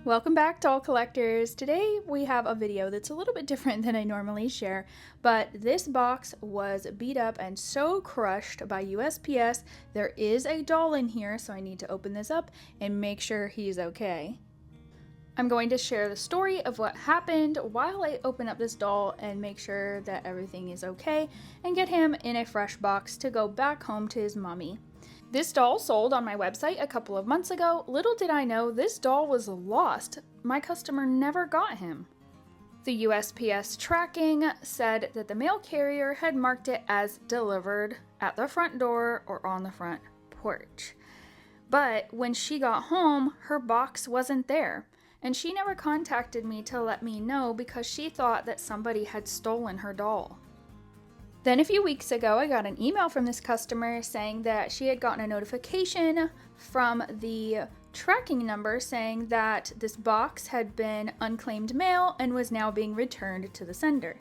Welcome back, doll collectors. Today we have a video that's a little bit different than I normally share, but this box was beat up and so crushed by USPS. There is a doll in here, so I need to open this up and make sure he's okay. I'm going to share the story of what happened while I open up this doll and make sure that everything is okay and get him in a fresh box to go back home to his mommy. This doll sold on my website a couple of months ago. Little did I know this doll was lost. My customer never got him. The USPS tracking said that the mail carrier had marked it as delivered at the front door or on the front porch. But when she got home, her box wasn't there. And she never contacted me to let me know because she thought that somebody had stolen her doll. Then a few weeks ago, I got an email from this customer saying that she had gotten a notification from the tracking number saying that this box had been unclaimed mail and was now being returned to the sender.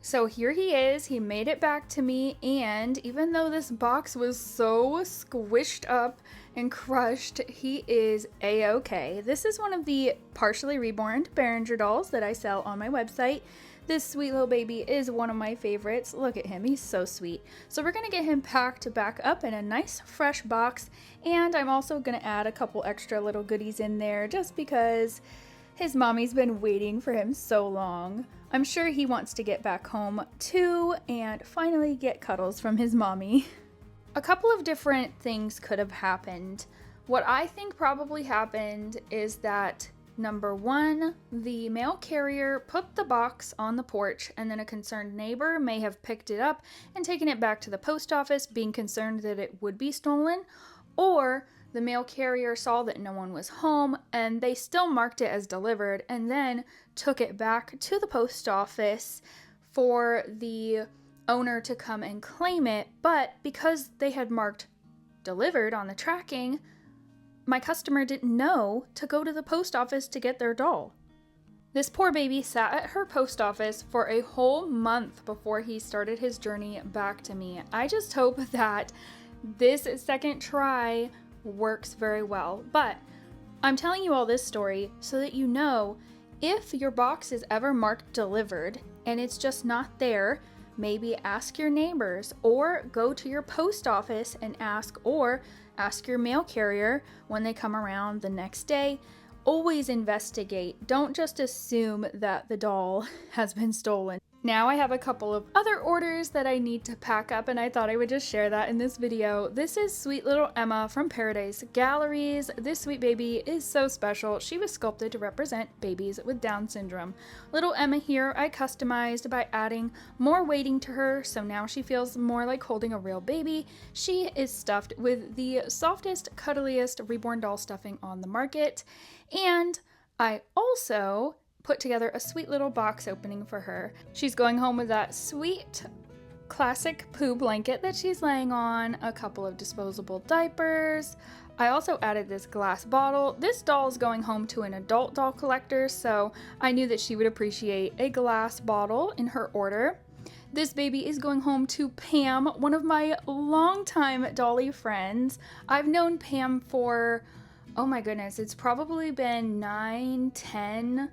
So here he is, he made it back to me, and even though this box was so squished up and crushed, he is a-okay. This is one of the partially reborn Behringer dolls that I sell on my website. This sweet little baby is one of my favorites. Look at him, he's so sweet. So we're gonna get him packed back up in a nice fresh box, and I'm also gonna add a couple extra little goodies in there just because his mommy's been waiting for him so long. I'm sure he wants to get back home too and finally get cuddles from his mommy. A couple of different things could have happened. What I think probably happened is that number one, the mail carrier put the box on the porch and then a concerned neighbor may have picked it up and taken it back to the post office being concerned that it would be stolen, or the mail carrier saw that no one was home and they still marked it as delivered and then took it back to the post office for the owner to come and claim it, but because they had marked delivered on the tracking, my customer didn't know to go to the post office to get their doll. This poor baby sat at her post office for a whole month before he started his journey back to me. I just hope that this second try works very well. But I'm telling you all this story so that you know if your box is ever marked delivered and it's just not there, maybe ask your neighbors or go to your post office and ask, or ask your mail carrier when they come around the next day. Always investigate. Don't just assume that the doll has been stolen. Now I have a couple of other orders that I need to pack up, and I thought I would just share that in this video. This is sweet little Emma from Paradise Galleries. This sweet baby is so special. She was sculpted to represent babies with Down syndrome. Little Emma here I customized by adding more weighting to her, so now she feels more like holding a real baby. She is stuffed with the softest, cuddliest Reborn doll stuffing on the market, and I also put together a sweet little box opening for her. She's going home with that sweet classic poo blanket that she's laying on, a couple of disposable diapers. I also added this glass bottle. This doll is going home to an adult doll collector, so I knew that she would appreciate a glass bottle in her order. This baby is going home to Pam, one of my longtime dolly friends. I've known Pam for, oh my goodness, it's probably been 9-10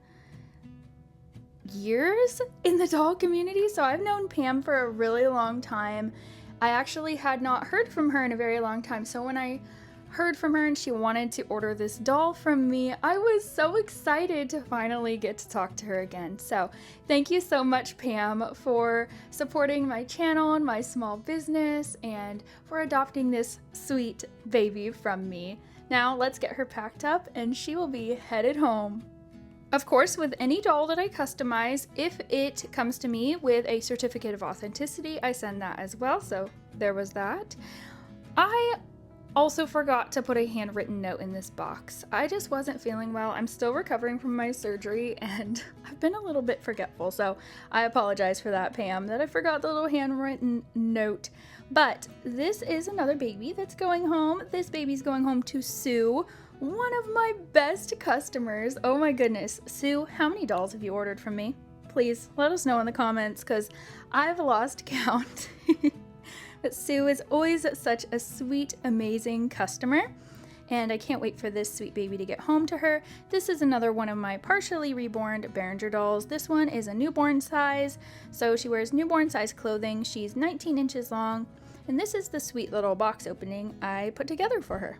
years in the doll community, so I've known Pam for a really long time. I actually had not heard from her in a very long time, so when I heard from her and she wanted to order this doll from me, I was so excited to finally get to talk to her again. So thank you so much, Pam, for supporting my channel and my small business and for adopting this sweet baby from me. Now let's get her packed up and she will be headed home. Of course, with any doll that I customize, if it comes to me with a certificate of authenticity, I send that as well, so there was that. I also forgot to put a handwritten note in this box. I just wasn't feeling well. I'm still recovering from my surgery and I've been a little bit forgetful, so I apologize for that, Pam, that I forgot the little handwritten note. But this is another baby that's going home. This baby's going home to Sue, one of my best customers. Oh my goodness. Sue, how many dolls have you ordered from me? Please let us know in the comments because I've lost count. But Sue is always such a sweet, amazing customer. and I can't wait for this sweet baby to get home to her. This is another one of my partially reborn Behringer dolls. This one is a newborn size, so she wears newborn size clothing. She's 19 inches long, and this is the sweet little box opening I put together for her.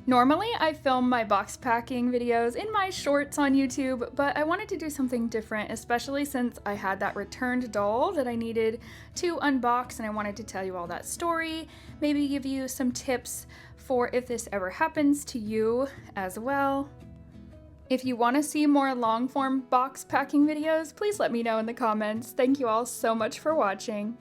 Normally, I film my box packing videos in my shorts on YouTube, but I wanted to do something different, especially since I had that returned doll that I needed to unbox, and I wanted to tell you all that story, maybe give you some tips for if this ever happens to you as well. If you want to see more long-form box packing videos, please let me know in the comments. Thank you all so much for watching.